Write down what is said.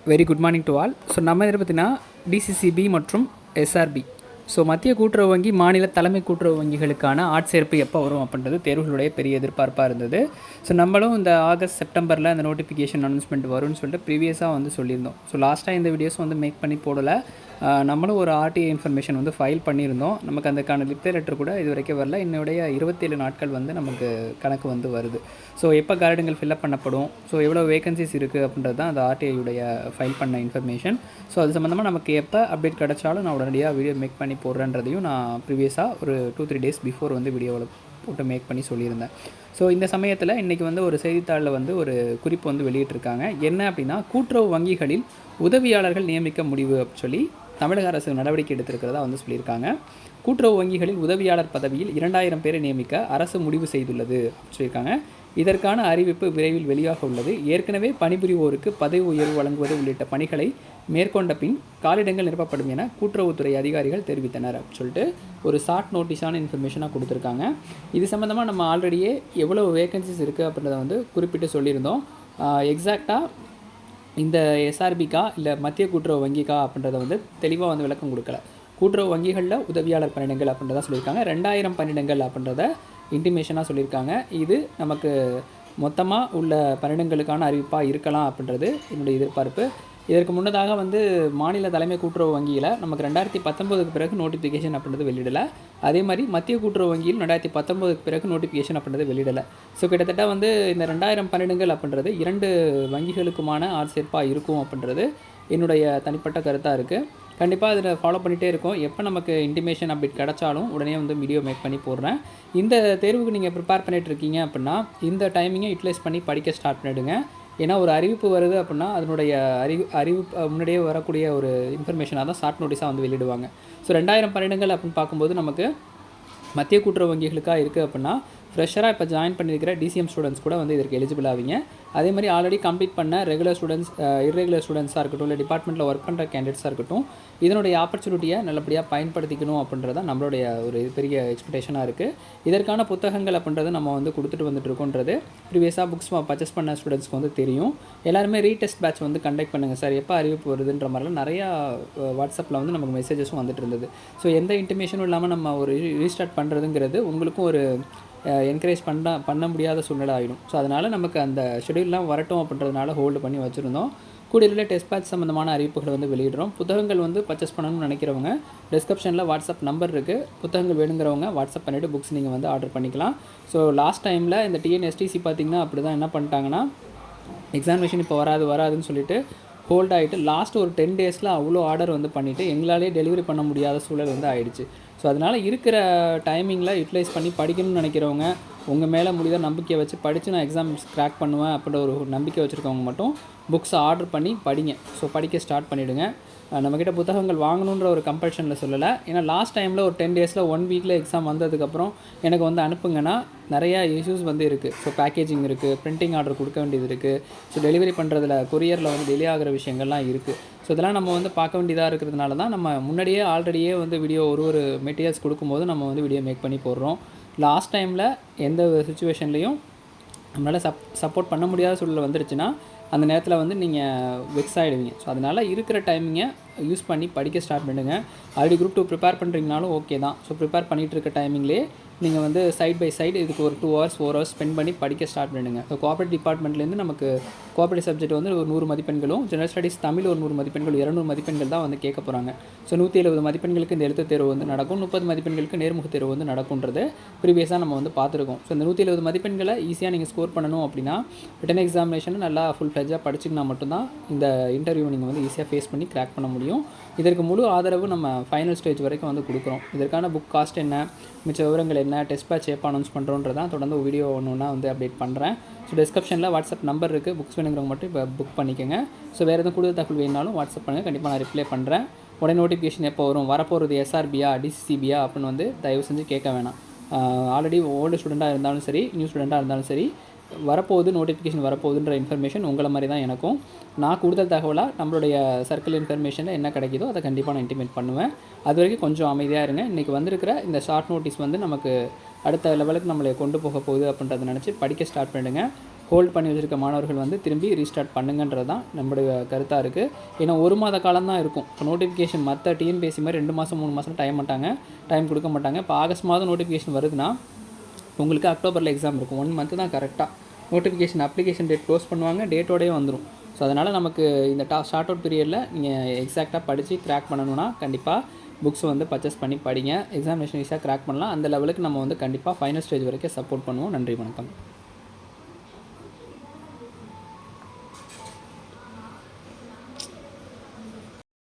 Very good morning to all. So நம்ம இதில் பார்த்தீங்கன்னா டிசிசிபி மற்றும் எஸ்ஆர்பி, ஸோ மத்திய கூட்டுறவு வங்கி மாநில தலைமை கூட்டுறவு வங்கிகளுக்கான ஆட்சேர்ப்பு எப்போ வரும் அப்படின்றது தேர்வுகளுடைய பெரிய எதிர்பார்ப்பாக இருந்தது. ஸோ நம்மளும் இந்த ஆகஸ்ட் செப்டம்பரில் அந்த நோட்டிஃபிகேஷன் அனௌன்ஸ்மெண்ட் வரும்னு சொல்லிட்டு ப்ரீவியஸாக வந்து சொல்லியிருந்தோம். ஸோ லாஸ்ட்டாக இந்த வீடியோஸும் வந்து மேக் பண்ணி போடலை. நம்மளும் ஒரு ஆர்டிஐ இன்ஃபர்மேஷன் வந்து ஃபைல் பண்ணியிருந்தோம். நமக்கு அதுக்கான ரிப்ளை லெட்டர் கூட இது வரைக்கும் வரல. என்னுடைய 27 நாட்கள் வந்து நமக்கு கணக்கு வந்து வருது. ஸோ எப்போ கார்டுங்கள் ஃபில்அப் பண்ணப்படும், ஸோ எவ்வளோ வேகன்சிஸ் இருக்குது அப்படின்றது தான் அந்த ஆர்டிஐயுடைய ஃபைல் பண்ண இன்ஃபர்மேஷன். ஸோ அது சம்மந்தமாக நமக்கு எப்போ அப்டேட் கிடச்சாலும் நான் உடனடியாக வீடியோ மேக் பண்ணி போடுறேன்றதையும் நான் ப்ரீவியஸாக ஒரு 2-3 டேஸ் பிஃபோர் வந்து வீடியோவில் போட்டு மேக் பண்ணி சொல்லியிருந்தேன். ஸோ இந்த சமயத்தில் இன்றைக்கி வந்து ஒரு செய்தித்தாளில் வந்து ஒரு குறிப்பு வந்து வெளியிட்டிருக்காங்க. என்ன அப்படின்னா, கூட்டுறவு வங்கிகளில் உதவியாளர்கள் நியமிக்க முடிவு அப்படின்னு சொல்லி தமிழக அரசு நடவடிக்கை எடுத்திருக்கிறதா வந்து சொல்லியிருக்காங்க. கூட்டுறவு வங்கிகளில் உதவியாளர் பதவியில் 2000 பேரை நியமிக்க அரசு முடிவு செய்துள்ளது அப்படின்னு சொல்லியிருக்காங்க. இதற்கான அறிவிப்பு விரைவில் வெளியாக உள்ளது. ஏற்கனவே பணிபுரிவோருக்கு பதவி உயர்வு வழங்குவது உள்ளிட்ட பணிகளை மேற்கொண்ட பின் காலிடங்கள் நிரப்பப்படும் என கூட்டுறவுத்துறை அதிகாரிகள் தெரிவித்தனர் அப்படின்னு சொல்லிட்டு ஒரு ஷார்ட் நோட்டீஸான இன்ஃபர்மேஷனாக கொடுத்துருக்காங்க. இது சம்மந்தமாக நம்ம ஆல்ரெடியே எவ்வளோ வேகன்சிஸ் இருக்குது அப்படின்றத வந்து குறிப்பிட்டு சொல்லியிருந்தோம். எக்ஸாக்டாக இந்த எஸ்ஆர்பிக்கா இல்லை மத்திய கூட்டுறவு வங்கிக்கா அப்படின்றத வந்து தெளிவாக வந்து விளக்கம் கொடுக்கல. கூட்டுறவு வங்கிகளில் உதவியாளர் பணியிடங்கள் அப்படின்றத சொல்லியிருக்காங்க. 2000 பணியிடங்கள் அப்படின்றத இன்டிமேஷனாக சொல்லியிருக்காங்க. இது நமக்கு மொத்தமாக உள்ள பணியிடங்களுக்கான அறிவிப்பாக இருக்கலாம் அப்படின்றது என்னுடைய எதிர்பார்ப்பு. இதற்கு முன்னதாக வந்து மாநில தலைமை கூட்டுறவு வங்கியில் நமக்கு 2019க்கு பிறகு நோட்டிஃபிகேஷன் அப்படின்றது வெளியிடலை. அதே மாதிரி மத்திய கூட்டுறவு வங்கியில் 2019க்கு பிறகு நோட்டிஃபிகேஷன் அப்படின்றது வெளியிடலை. ஸோ கிட்டத்தட்ட வந்து இந்த 2000 பணியிடங்கள் அப்படின்றது 2 வங்கிகளுக்குமான ஆட்சேர்ப்பாக இருக்கும் அப்படின்றது என்னுடைய தனிப்பட்ட கருத்தாக இருக்குது. கண்டிப்பாக அதில் ஃபாலோ பண்ணிகிட்டே இருக்கோம். எப்போ நமக்கு இன்டிமேஷன் அப்டேட் கிடச்சாலும் உடனே வந்து வீடியோ மேக் பண்ணி போடுறேன். இந்த தேர்வுக்கு நீங்கள் ப்ரிப்பேர் பண்ணிகிட்ருக்கீங்க அப்படின்னா இந்த டைமிங்கை யூட்டிலைஸ் பண்ணி படிக்க ஸ்டார்ட் பண்ணிவிடுங்க. ஏன்னா ஒரு அறிவிப்பு வருது அப்படின்னா அதனுடைய அறிவிப்பு முன்னாடியே வரக்கூடிய ஒரு இன்ஃபர்மேஷனாக தான் ஷார்ட் நோட்டீஸாக வந்து வெளியிடுவாங்க. ஸோ 2000 பணியிடங்கள் அப்படின்னு பார்க்கும்போது நமக்கு மத்திய கூட்டுறவு வங்கிகளுக்காக இருக்குது அப்படின்னா ஃப்ரெஷராக இப்போ ஜாயின் பண்ணியிருக்கிற டிசிஎம் ஸ்டூடெண்ட்ஸ் கூட வந்து இதற்கு எலிஜிபிள் ஆவீங்க. அதே மாதிரி ஆல்ரெடி கம்ப்ளீட் பண்ண ரெகுலர் ஸ்டூடெண்ட்ஸ், இர்ரெகுலர் ஸ்டூடெண்ட்ஸாக இருக்கட்டும், இல்லை டிபார்ட்மெண்ட்டில் ஒர்க் பண்ணுற கேண்டிடேட்ஸாக இருக்கட்டும், இதனுடைய ஆப்பர்ச்சுனிட்டியை நல்லபடியாக பயன்படுத்திக்கணும் அப்படின்றத நம்மளுடைய ஒரு பெரிய எக்ஸ்பெக்டேஷனாக இருக்குது. இதற்கான புத்தகங்கள் அப்படின்றது நம்ம வந்து கொடுத்துட்டு வந்துட்டுருக்கோன்றது ப்ரீவியஸாக புக்ஸ் பர்ச்சேஸ் பண்ண ஸ்டூடெண்ட்ஸ்க்கு வந்து தெரியும். எல்லாருமே ரீடெஸ்ட் பேட்ச் வந்து கண்டக்ட் பண்ணுங்கள் சார், எப்போ அறிவிப்பு வருதுன்ற மாதிரிலாம் நிறையா வாட்ஸ்அப்பில் வந்து நமக்கு மெசேஜஸும் வந்துட்டு இருந்தது. ஸோ எந்த இன்டிமேஷனும் இல்லாமல் நம்ம ஒரு ரீஸ்டார்ட் பண்ணுறதுங்கிறது உங்களுக்கும் ஒரு என்கரேஜ் பண்ண முடியாத சூழ்நிலை ஆகிடும். ஸோ அதனால் நமக்கு அந்த ஷெடியூல்லாம் வரட்டும் அப்படின்றதுனால ஹோல்டு பண்ணி வச்சுருந்தோம். கூடிய டெஸ்ட் பேட்ச் சம்மந்தமான அறிவிப்புகளை வந்து வெளியிடுறோம். புத்தகங்கள் வந்து பர்ச்சேஸ் பண்ணணும்னு நினைக்கிறவங்க டிஸ்கிரிப்ஷனில் வாட்ஸ்அப் நம்பர் இருக்குது. புத்தகங்கள் வேணுங்கிறவங்க வாட்ஸ்அப் பண்ணிவிட்டு புக்ஸ் நீங்கள் வந்து ஆர்டர் பண்ணிக்கலாம். ஸோ லாஸ்ட் டைமில் இந்த டிஎன்எஸ்டிசி பார்த்திங்கன்னா அப்படி தான் என்ன பண்ணிட்டாங்கன்னா, எக்ஸாமினேஷன் இப்போ வராதுன்னு சொல்லிட்டு ஹோல்ட் ஆகிட்டு லாஸ்ட் ஒரு 10 டேஸில் அவ்வளோ ஆர்டர் வந்து பண்ணிவிட்டு எங்களாலே டெலிவரி பண்ண முடியாத சூழல் வந்து ஆகிடுச்சு. ஸோ அதனால் இருக்கிற டைமிங்கில் யூட்டிலைஸ் பண்ணி படிக்கணும்னு நினைக்கிறவங்க, உங்கள் மேலே முடியாத நம்பிக்கையை வச்சு படித்து நான் எக்ஸாம்ஸ் கிராக் பண்ணுவேன் அப்படின்ற ஒரு நம்பிக்கை வச்சுருக்கவங்க மட்டும் புக்ஸை ஆர்டர் பண்ணி படிங்க. ஸோ படிக்க ஸ்டார்ட் பண்ணிவிடுங்க. நம்மக்கிட்ட புத்தகங்கள் வாங்கணுன்ற ஒரு கம்பல்ஷனில் சொல்லலை. ஏன்னா லாஸ்ட் டைமில் ஒரு 10 டேஸில் 1 வீக்கில் எக்ஸாம் வந்ததுக்கப்புறம் எனக்கு வந்து அனுப்புங்கன்னா நிறையா இஷ்யூஸ் வந்து இருக்குது. ஸோ பேக்கேஜிங் இருக்குது, பிரிண்டிங் ஆர்டர் கொடுக்க வேண்டியது இருக்குது, ஸோ டெலிவரி பண்ணுறதுல கொரியரில் வந்து டிலே ஆகிற விஷயங்கள்லாம் இருக்குது. ஸோ இதெல்லாம் நம்ம வந்து பார்க்க வேண்டியதாக இருக்கிறதுனால தான் நம்ம முன்னாடியே ஆல்ரெடியே வந்து வீடியோ ஒரு மெட்டீரியல்ஸ் கொடுக்கும்போது நம்ம வந்து வீடியோ மேக் பண்ணி போடுறோம். லாஸ்ட் டைமில் எந்த சுச்சுவேஷன்லேயும் நம்மளால் சப்போர்ட் பண்ண முடியாத சூழல் வந்துருச்சுன்னா அந்த நேரத்தில் வந்து நீங்கள் வெக்ஸ் ஆகிடுவீங்க. ஸோ அதனால் இருக்கிற டைமிங்கை யூஸ் பண்ணி படிக்க ஸ்டார்ட் பண்ணுங்கள். ஆல்ரெடி குரூப் 2 ப்ரிப்பேர் பண்ணுறீங்கனாலும் ஓகே தான். ஸோ ப்ரிப்பேர் பண்ணிகிட்டு இருக்க டைமிங்லேயே நீங்கள் வந்து சைட் பை சைடு இதுக்கு ஒரு 2 hours 4 hours ஸ்பெண்ட் பண்ணி படிக்க ஸ்டார்ட் பண்ணுங்க. ஸோ கோஆப்ரேட்டிவ் டிபார்ட்மெண்ட்லேருந்து நமக்கு கோஆப்ரேட்டிவ் சப்ஜெக்ட் வந்து ஒரு 100 மதிப்பெண்களும், ஜெனரல் ஸ்டடீஸ் தமிழ் ஒரு 100 மதிப்பெண்கள், 200 மதிப்பெண்கள் தான் வந்து கேட்க போகிறாங்க. ஸோ 170 மதிப்பெண்களுக்கு இந்த எழுத்து தேர்வு வந்து நடக்கும், 30 மதிப்பெண்களுக்கு நேர்முக தேர்வு வந்து நடக்கும்ன்றது ப்ரீவியஸாக நம்ம வந்து பார்த்துருக்கோம். ஸோ இந்த 170 மதிப்பெண்களை ஈஸியாக நீங்கள் ஸ்கோர் பண்ணணும் அப்படின்னா ரிட்டன் எக்ஸாமினேஷன் நல்லா ஃபுல் ஃப்ளெஜ்ஜாக படிச்சிங்கன்னா மட்டும்தான் இந்த இன்டர்வியூ நீங்கள் வந்து ஈஸியாக ஃபேஸ் பண்ணி கிராக் பண்ண முடியும். இதற்கு முழு ஆதரவு நம்ம ஃபைனல் ஸ்டேஜ் வரைக்கும் வந்து கொடுக்குறோம். இதற்கான புக் காஸ்ட் என்ன, மிச்ச விவரங்கள் என்ன, டெஸ்ட் பேட்ச் எப்போ அனௌன்ஸ் பண்ணுறோன்றதான் தொடர்ந்து வீடியோ ஒன்று வந்து அப்டேட் பண்ணுறேன். ஸோ டிஸ்கிரிப்ஷனில் வாட்ஸ்அப் நம்பர் இருக்குது, புக்ஸ் வேணுங்கிறவங்க மட்டும் இப்போ புக் பண்ணிக்கோங்க. ஸோ வேறு எதுவும் கூடுதல் தகவல் வேணுனாலும் வாட்ஸ்அப் பண்ணுங்கள், கண்டிப்பாக நான் ரிப்ளை பண்ணுறேன். உடனே நோட்டிஃபிகேஷன் எப்போ வரும், வரப்போகிறது எஸ்ஆர்பியா டிசிசிபியா அப்படின்னு வந்து தயவு செஞ்சு கேட்க வேணாம். ஆல்ரெடி ஓல்டு ஸ்டூடெண்ட்டாக இருந்தாலும் சரி, நியூ ஸ்டூடெண்ட்டாக இருந்தாலும் சரி, வரப்போகுது நோட்டிஃபிகேஷன் வரப்போகுதுன்ற இன்ஃபர்மேஷன் உங்களை மாதிரி தான் எனக்கும். நான் கூடுதல் தகவலாக நம்மளுடைய சர்க்கிள் இன்ஃபர்மேஷனில் என்ன கிடைக்குதோ அதை கண்டிப்பாக நான் இன்டிமேட் பண்ணுவேன். அது வரைக்கும் கொஞ்சம் அமைதியாக இருங்க. இன்றைக்கி வந்திருக்கிற இந்த ஷார்ட் நோட்டீஸ் வந்து நமக்கு அடுத்த லெவலுக்கு நம்மளை கொண்டு போக போகுது அப்படின்றத நினச்சி படிக்க ஸ்டார்ட் பண்ணிடுங்க. ஹோல்ட் பண்ணி வச்சுருக்க மாணவர்கள் வந்து திரும்பி ரீஸ்டார்ட் பண்ணுங்கன்றது தான் நம்முடைய கருத்தாக இருக்குது. ஏன்னா 1 மாத காலம் தான் இருக்கும். இப்போ நோட்டிஃபிகேஷன் மற்ற டிஎன்பிஎஸ்சி மாதிரி 2 மாதம் 3 மாதம் டைம் கொடுக்க மாட்டாங்க. இப்போ ஆகஸ்ட் மாதம் நோட்டிஃபிகேஷன் வருதுன்னா உங்களுக்கு அக்டோபரில் எக்ஸாம் இருக்கும். 1 மந்த்து தான் கரெக்டாக நோட்டிஃபிகேஷன் அப்ளிகேஷன் டேட் க்ளோஸ் பண்ணுவாங்க, டேட்டோடயே வந்துடும். ஸோ அதனால் நமக்கு இந்த ஷார்ட் அவுட் பீரியடில் நீங்கள் எக்ஸாக்டாக படித்து கிராக் பண்ணணும்னா கண்டிப்பாக புக்ஸ் வந்து பர்ச்சேஸ் பண்ணி படிங்க. எக்ஸாமினேஷன் ஈஸியாக கிராக் பண்ணலாம். அந்த லெவலுக்கு நம்ம வந்து கண்டிப்பாக ஃபைனல் ஸ்டேஜ் வரைக்கும் சப்போர்ட் பண்ணுவோம். நன்றி, வணக்கம்.